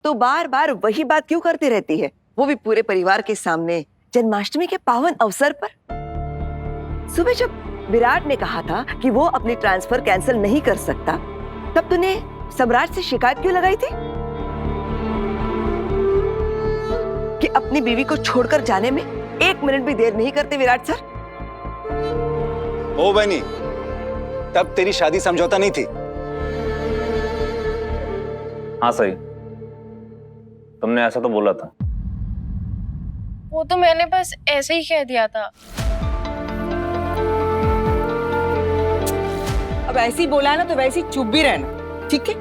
तो बार बार वही बात क्यों करती रहती है, वो भी पूरे परिवार के सामने, जन्माष्टमी के पावन अवसर पर। सुबह जब विराट ने कहा था कि वो अपनी ट्रांसफर कैंसिल नहीं कर सकता, तब तूने सम्राट से शिकायत क्यों लगाई थी कि अपनी बीवी को छोड़कर जाने में 1 मिनट भी देर नहीं करते विराट सर? ओ बहनी, तब तेरी शादी समझौता नहीं थी। हाँ सही, तुमने ऐसा तो बोला था। वो तो मैंने बस ऐसे ही कह दिया था। अब ऐसे ही बोला है ना तो वैसे ही चुप भी रहना, ठीक है?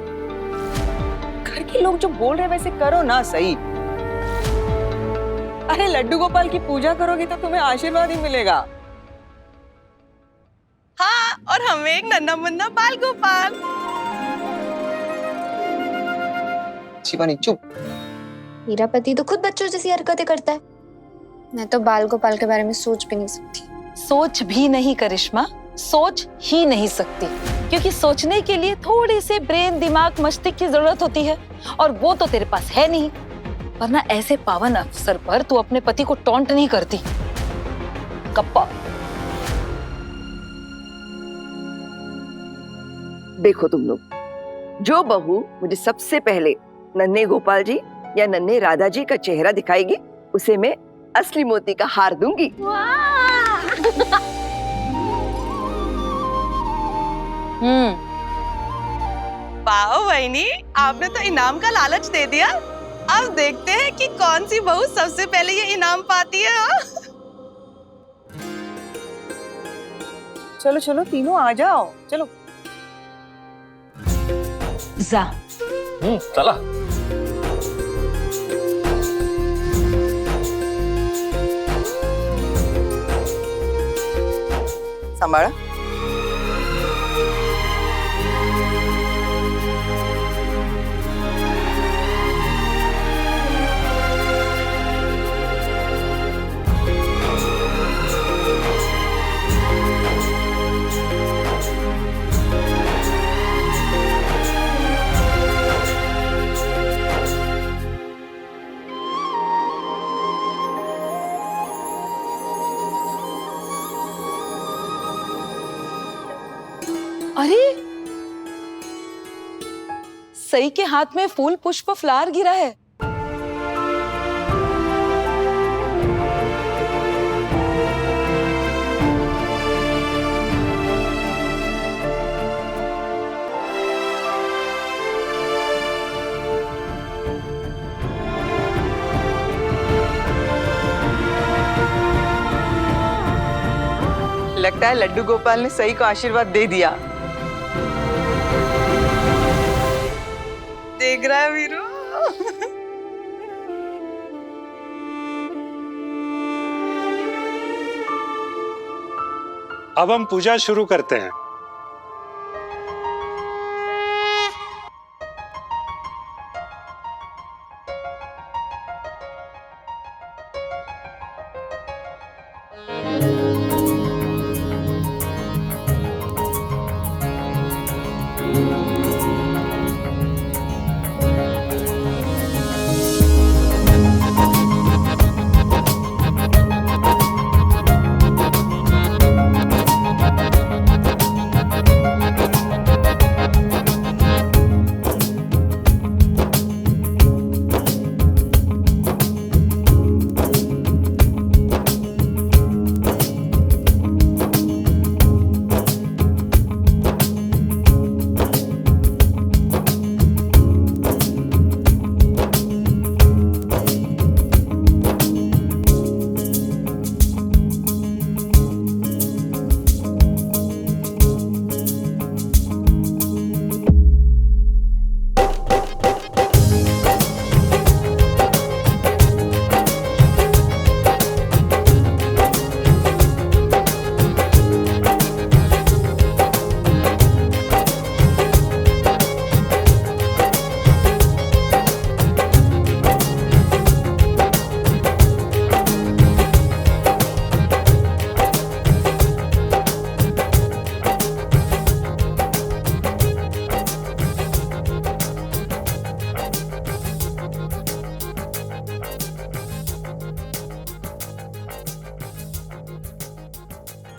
घर के लोग जो बोल रहे हैं वैसे करो ना सही। अरे लड्डू गोपाल की पूजा करोगे तो तुम्हें आशीर्वाद ही मिलेगा। हाँ, और हमें एक नन्हा मुन्ना बाल गोपाल। शिवानी चुप। मेरा पति तो खुद बच्चों जैसी हरकतें करता है। मैं तो बाल गोपाल के बारे में सोच भी नहीं सकती। सोच भी नहीं करिश्मा, सोच ही नहीं सकती, क्योंकि सोचने के लिए थोड़ी से ब्रेन, दिमाग, मस्तिष्क की जरूरत होती है, और वो तो तेरे पास है नहीं। वरना ऐसे पावन अवसर पर तू अपने पति को टॉन्ट नहीं करती। कप्पा। देखो तुम लोग, जो बहू मुझे सबसे पहले नन्हे गोपाल जी या नन्हे राधा जी का चेहरा दिखाएगी, उसे मैं असली मोती का हार दूंगी। वाह बहनी, आपने तो इनाम का लालच दे दिया। अब देखते हैं कि कौन सी बहू सबसे पहले ये इनाम पाती है। चलो चलो तीनों आ जाओ, चलो। जा। चला। संभाला। अरे सई के हाथ में फूल पुष्प फ्लावर गिरा है। लगता है लड्डू गोपाल ने सही को आशीर्वाद दे दिया। देख रहा है वीरू। अब हम पूजा शुरू करते हैं।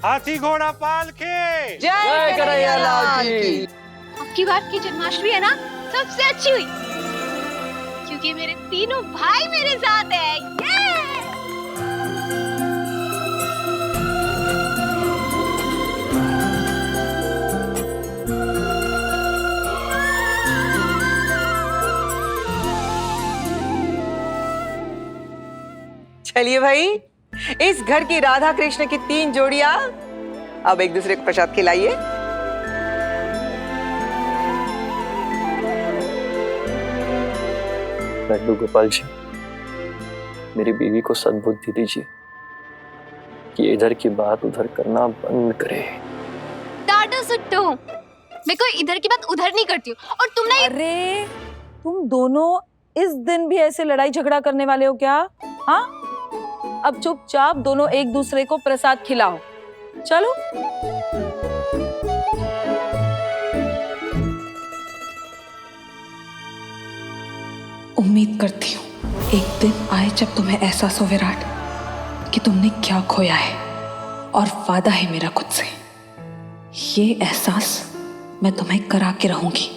हाथी घोड़ा पाल के। जय कन्हैया लाल की। अब की बार की जन्माष्टमी है ना सबसे अच्छी हुई, क्योंकि मेरे तीनों भाई मेरे साथ हैं। चलिए भाई, इस घर की राधा कृष्ण की 3 जोड़ियां अब एक दूसरे को प्रसाद खिलाइए। लड्डू गोपाल जी, मेरी बीवी को सद्बुद्धि दीजिए कि इधर की बात उधर करना बंद करे। टाटा सुट्टू, मैं कोई इधर की बात उधर नहीं करती हूँ। और तुम नहीं। अरे तुम दोनों इस दिन भी ऐसे लड़ाई झगड़ा करने वाले हो क्या? हाँ, अब चुपचाप दोनों एक दूसरे को प्रसाद खिलाओ। चलो। उम्मीद करती हूँ एक दिन आए जब तुम्हें एहसास हो विराट कि तुमने क्या खोया है, और वादा है मेरा खुद से, ये एहसास मैं तुम्हें करा के रहूंगी।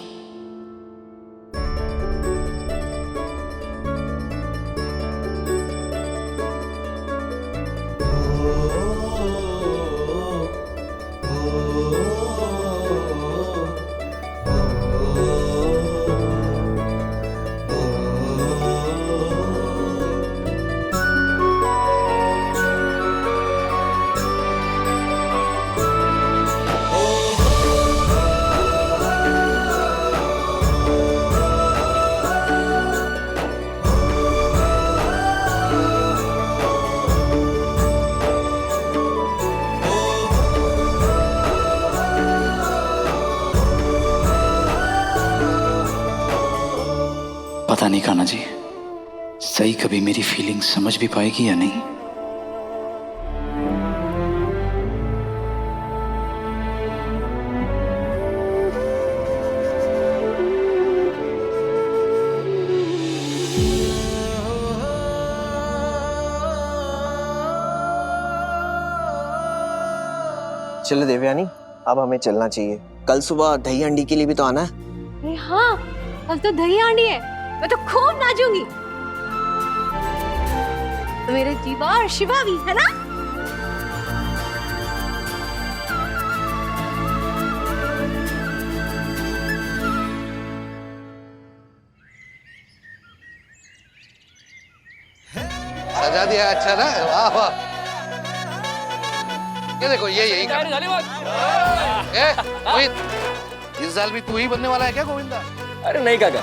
पता नहीं कान्हा जी, सही कभी मेरी फीलिंग समझ भी पाएगी या नहीं। चलो देवयानी, अब हमें चलना चाहिए। कल सुबह दही अंडी के लिए भी तो आना है। अरे हाँ, कल तो दही हांडी है, मैं तो खूब नाचूंगी। तो मेरे जीवा और शिवा भी है ना। सजा दिया अच्छा ना, वाह वाह। ये देखो यही इस साल भी तू ही बनने वाला है क्या गोविंदा? अरे नहीं काका,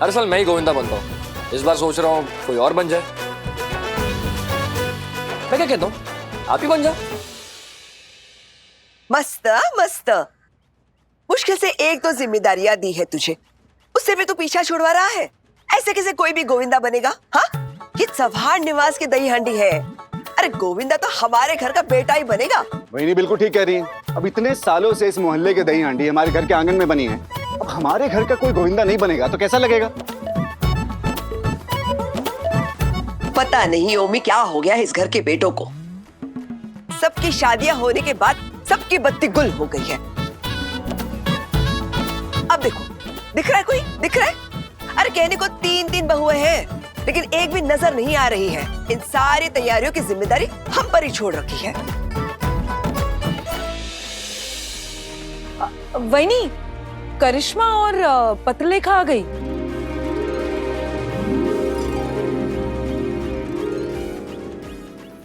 हर साल मैं ही गोविंदा बनता हूँ। इस बार सोच रहा हूँ कोई और बन जाए। मैं क्या कहता हूँ, आप ही बन जाओ। मस्त मस्त। मुश्किल से 1-2 जिम्मेदारियां दी है तुझे, उससे भी तू पीछा छुड़वा रहा है। ऐसे कैसे कोई भी गोविंदा बनेगा? हाँ, ये चव्हाण निवास की दही हंडी है। अरे गोविंदा तो हमारे घर का बेटा ही बनेगा। वही बिल्कुल ठीक कह रही है। अब इतने सालों से इस मोहल्ले के दही हांडी हमारे घर के आंगन में बनी है, अब हमारे घर का कोई गोविंदा नहीं बनेगा तो कैसा लगेगा? पता नहीं ओमी क्या हो गया है इस घर के बेटों को। सबकी शादियां होने के बाद सबकी बत्ती गुल हो गई है। अब देखो, दिख रहा है कोई? दिख रहा है? अरे कहने को 3-3 बहुएं हैं, लेकिन एक भी नजर नहीं आ रही है। इन सारी तैयारियों की जिम्मेदारी हम पर ही छोड़ रखी है। वैनी, करिश्मा और पत्रलेखा आ गई।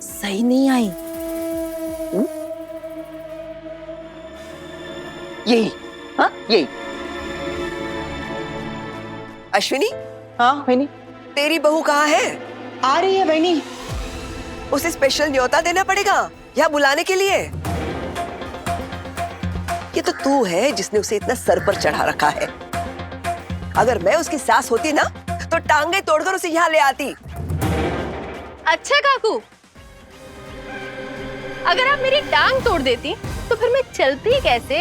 सही नहीं आई। यही, हाँ यही। अश्विनी। हाँ वैनी। तेरी बहू कहाँ है? आ रही है वैनी। उसे स्पेशल न्योता देना पड़ेगा यहाँ बुलाने के लिए। ये तो तू है जिसने उसे इतना सर पर चढ़ा रखा है। अगर मैं उसकी सास होती ना तो टांगे तोड़कर उसे यहाँ ले आती। अच्छा काकू, अगर आप मेरी टांग तोड़ देती तो फिर मैं चलती कैसे?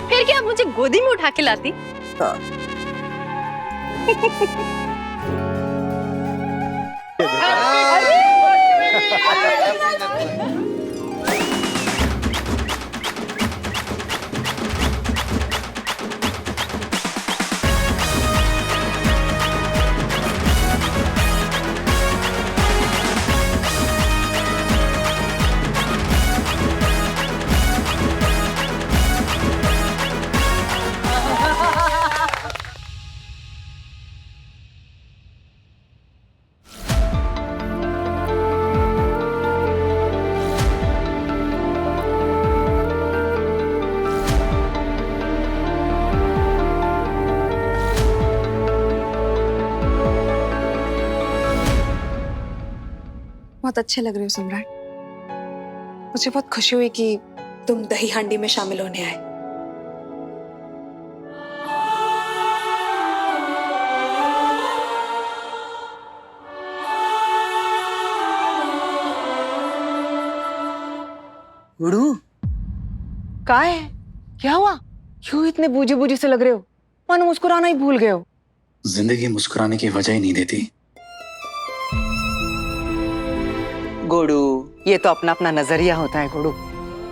फिर क्या आप मुझे गोदी में उठा के लाती। हाँ। बहुत अच्छे लग रहे हो सम्राट। मुझे बहुत खुशी हुई कि तुम दही हांडी में शामिल होने आए। गुरु का है? क्या हुआ? क्यों इतने बूझे बूझे से लग रहे हो? मानो मुस्कुराना ही भूल गए हो। जिंदगी मुस्कुराने की वजह ही नहीं देती। गोड़ू, ये तो अपना अपना नजरिया होता है गोड़ू।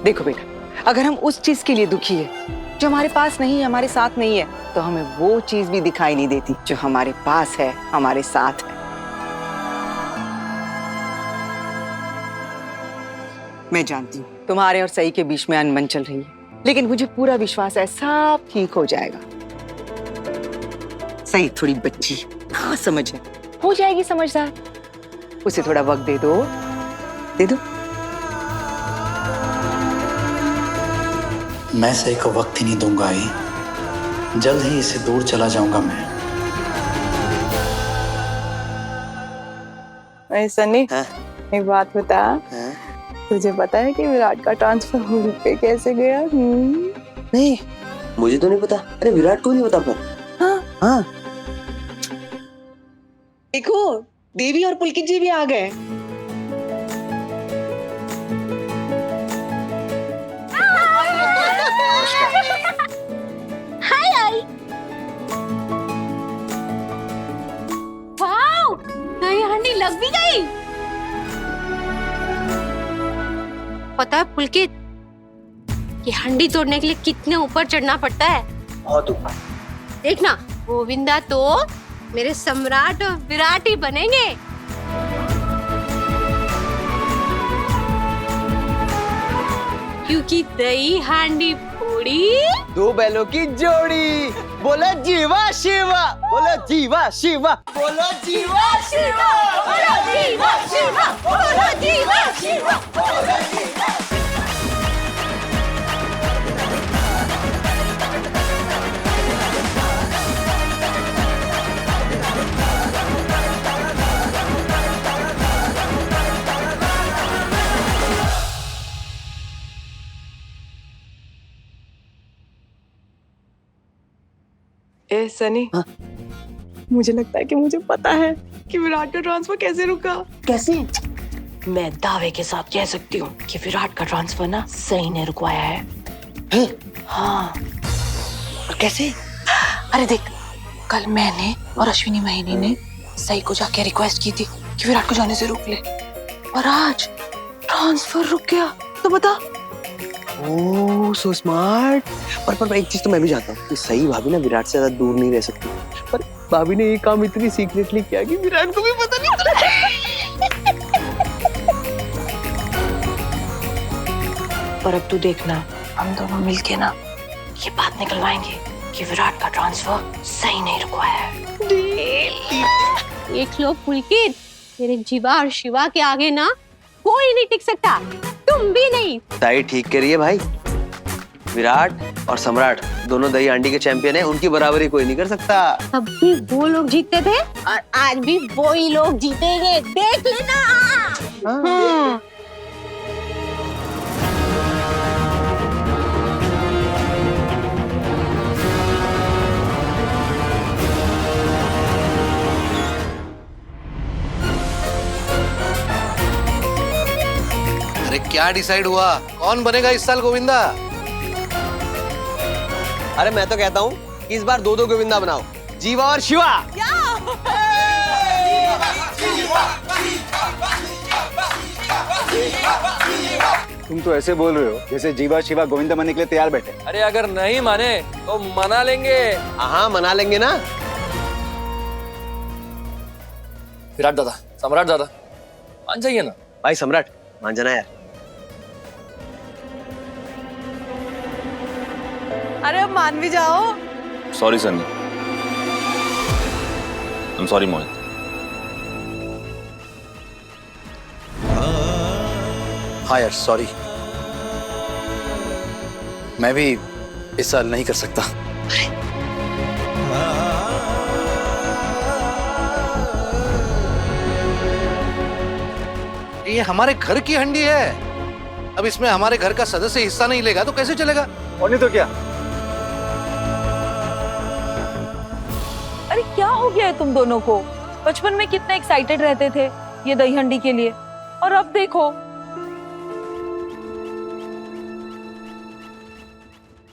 देखो बेटा, अगर हम उस चीज के लिए दुखी है जो हमारे पास नहीं है, हमारे साथ नहीं है, तो हमें वो चीज भी दिखाई नहीं देती जो हमारे पास है, हमारे साथ है। मैं जानती हूँ तुम्हारे और सई के बीच में अनबन चल रही है, लेकिन मुझे पूरा विश्वास है सब ठीक हो जाएगा। सई थोड़ी बच्ची, हाँ समझ है, हो जाएगी समझदार। उसे थोड़ा वक्त दे दो, दे दो। मैं सही को वक्त ही नहीं दूंगा ही, जल्द ही इससे दूर चला जाऊंगा मैं। ऐसा नहीं। एक बात बता, तुझे पता है कि विराट का ट्रांसफर हो पे कैसे गया? नहीं, मुझे तो नहीं पता। अरे विराट को नहीं पता पर। हाँ। देखो, देवी और पुलकित जी भी आ गए। हाय आई। वाओ, नई हांडी लग भी गई। पता है पुलकित, ये हांडी तोड़ने के लिए कितने ऊपर चढ़ना पड़ता है? बहुत ऊपर। देखना, गोविंदा तो मेरे सम्राट और विराट ही बनेंगे। क्योंकि दही हांडी फोड़ी, दो बैलों की जोड़ी। बोलो जीवा शिवा, बोलो जीवा शिवा, बोलो जीवा शिवा, बोलो जीवा शिवा, बोलो जीवा शिवा, बोलो जीवा। ए सनी, मुझे लगता है कि मुझे पता है कि विराट का ट्रांसफर कैसे रुका। कैसे? मैं दावे के साथ कह सकती हूँ कि विराट का ट्रांसफर ना सही ने रुकवाया है। हाँ। और कैसे? अरे देख, कल मैंने और अश्विनी महिनी ने सई को जाके रिक्वेस्ट की थी कि विराट को जाने से रोक ले, और आज ट्रांसफर रुक गया। तो बता। ओह सो स्मार्ट। पर एक चीज तो मैं भी जानता हूँ कि सही भाभी ना विराट से ज्यादा दूर नहीं रह सकती, पर भाभी ने ये काम इतनी सीक्रेटली किया कि विराट को भी पता नहीं चला। पर अब तू देखना, हम दोनों मिलके ना ये बात निकलवाएंगे कि विराट का ट्रांसफर सही नहीं रुकवाया है। देख लो पुलकित, तेरे जीवा और शिवा के आगे ना कोई नहीं टिक सकता, तुम भी नहीं। ताई ठीक कह रही है भाई, विराट और सम्राट दोनों दही हांडी के चैंपियन हैं, उनकी बराबरी कोई नहीं कर सकता। तब भी वो लोग जीतते थे और आज भी वो ही लोग जीतेंगे, देख लेना। हाँ। अरे क्या डिसाइड हुआ, कौन बनेगा इस साल गोविंदा? अरे मैं तो कहता हूँ इस बार दो दो गोविंदा बनाओ, जीवा और शिवा। तुम तो ऐसे बोल रहे हो जैसे जीवा शिवा गोविंदा बनने के लिए तैयार बैठे। अरे अगर नहीं माने तो मना लेंगे। हाँ मना लेंगे ना। विराट दादा, सम्राट दादा, मान जाइए ना। भाई सम्राट मान जाना यार। अरे अब मान भी जाओ। Sorry Sunny, I am sorry Mohit. हाँ यार सॉरी, मैं भी इस साल नहीं कर सकता। ये हमारे घर की हंडी है, अब इसमें हमारे घर का सदस्य हिस्सा नहीं लेगा तो कैसे चलेगा? और नहीं तो क्या। अरे क्या हो गया है तुम दोनों को? बचपन में कितने एक्साइटेड रहते थे ये दही हंडी के लिए, और अब देखो।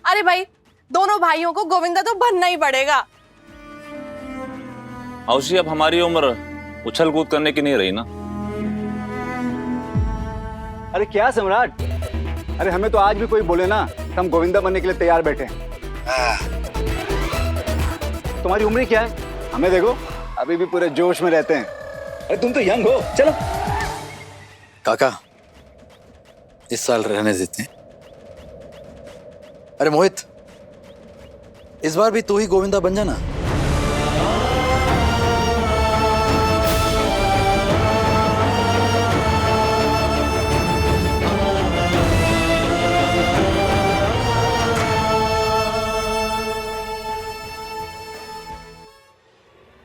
अरे भाई दोनों भाइयों को गोविंदा तो बनना ही पड़ेगा। औशी, अब हमारी उम्र उछल कूद करने की नहीं रही ना। अरे क्या सम्राट, अरे हमें तो आज भी कोई बोले ना तो हम गोविंदा बनने के लिए तैयार बैठे हैं। तुम्हारी उम्र क्या है? हमें देखो अभी भी पूरे जोश में रहते हैं। अरे तुम तो यंग हो। चलो काका इस साल रहने देते हैं। अरे मोहित, इस बार भी तू ही गोविंदा बन जाना।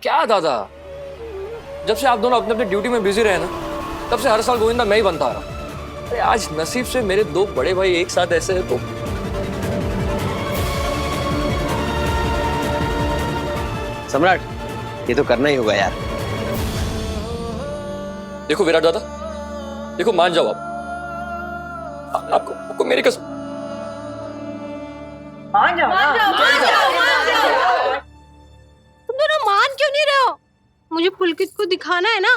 क्या दादा, जब से आप दोनों अपने अपने ड्यूटी में बिजी रहे ना, तब से हर साल गोविंदा मैं ही बनता आ रहा। अरे आज नसीब से मेरे दो बड़े भाई एक साथ ऐसे है तो। सम्राट ये तो करना ही होगा यार। देखो विराट दादा, देखो मान जाओ आप, आपको मेरी कसम। मान जाओ। तुम दोनों मान क्यों नहीं रहे हो? मुझे पुलकित को दिखाना है ना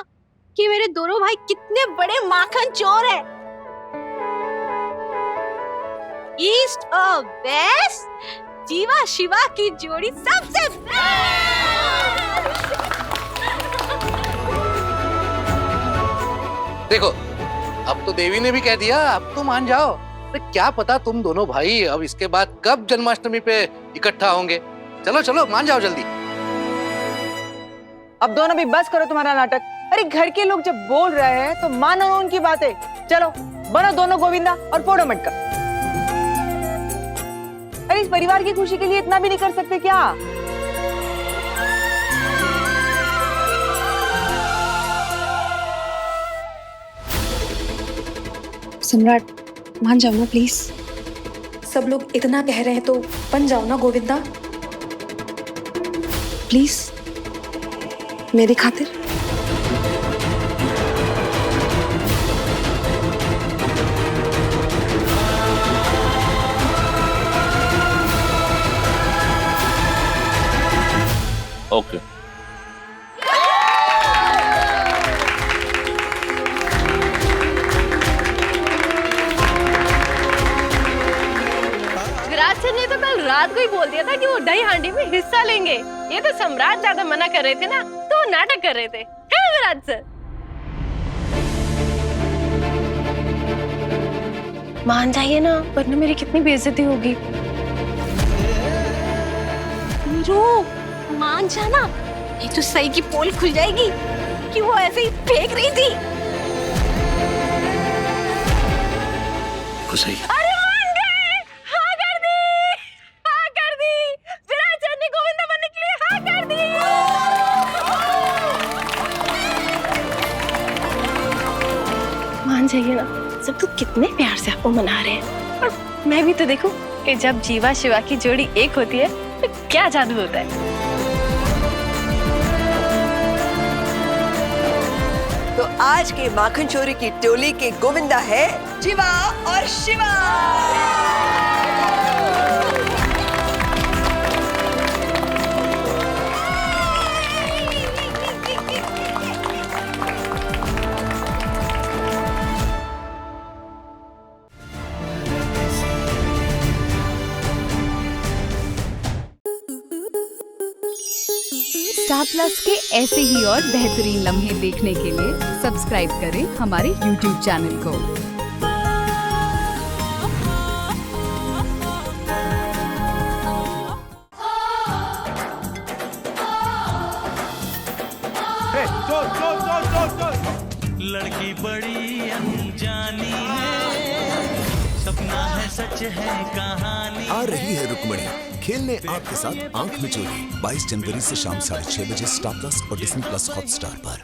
कि मेरे दोनों भाई कितने बड़े माखन चोर हैं। ईस्ट और वेस्ट, जीवा शिवा की जोड़ी सबसे देखो अब तो देवी ने भी कह दिया, अब तो मान जाओ। तो क्या पता तुम दोनों भाई अब इसके बाद कब जन्माष्टमी पे इकट्ठा होंगे। चलो चलो मान जाओ जल्दी। अब दोनों भी बस करो तुम्हारा नाटक। अरे घर के लोग जब बोल रहे हैं तो मानो उनकी बातें। चलो बनो दोनों गोविंदा और फोड़ो मटका। अरे इस परिवार की खुशी के लिए इतना भी नहीं कर सकते क्या? सम्राट मान जाओ ना प्लीज। सब लोग इतना कह रहे हैं तो बन जाओ ना गोविंदा प्लीज, मेरी खातिर। ओके। विराट सर ने तो कल रात को ही बोल दिया था कि वो दही हांडी में हिस्सा लेंगे। ये तो सम्राट ज्यादा मना कर रहे थे ना, तो वो नाटक कर रहे थे। है विराट सर? मान जाइए ना, वरना मेरी कितनी बेइज्जती होगी। मान जाना, ये तो सही की पोल खुल जाएगी कि वो ऐसे ही फेंक रही थी। सही। अरे मान गए, हाँ कर दी, हाँ कर दी। विराट सर ने गोविंदा बनने के लिए हाँ कर दी। मान जाइए ना, सब तो कितने प्यार से आपको मना रहे हैं। और मैं भी तो देखूं कि जब जीवा शिवा की जोड़ी एक होती है तो क्या जादू होता है। तो आज के माखन चोरी की टोली के गोविंदा है जीवा और शिवा। स्टार प्लस के ऐसे ही और बेहतरीन लम्हे देखने के लिए सब्सक्राइब करें हमारे YouTube चैनल को। लड़की बड़ी अनजानी है, सपना है सच है कहानी। आ रही है रुक्मणी खेलने आपके साथ आंख मिचोली 22 जनवरी से शाम 6:30 बजे स्टार प्लस और डिज्नी प्लस हॉटस्टार पर।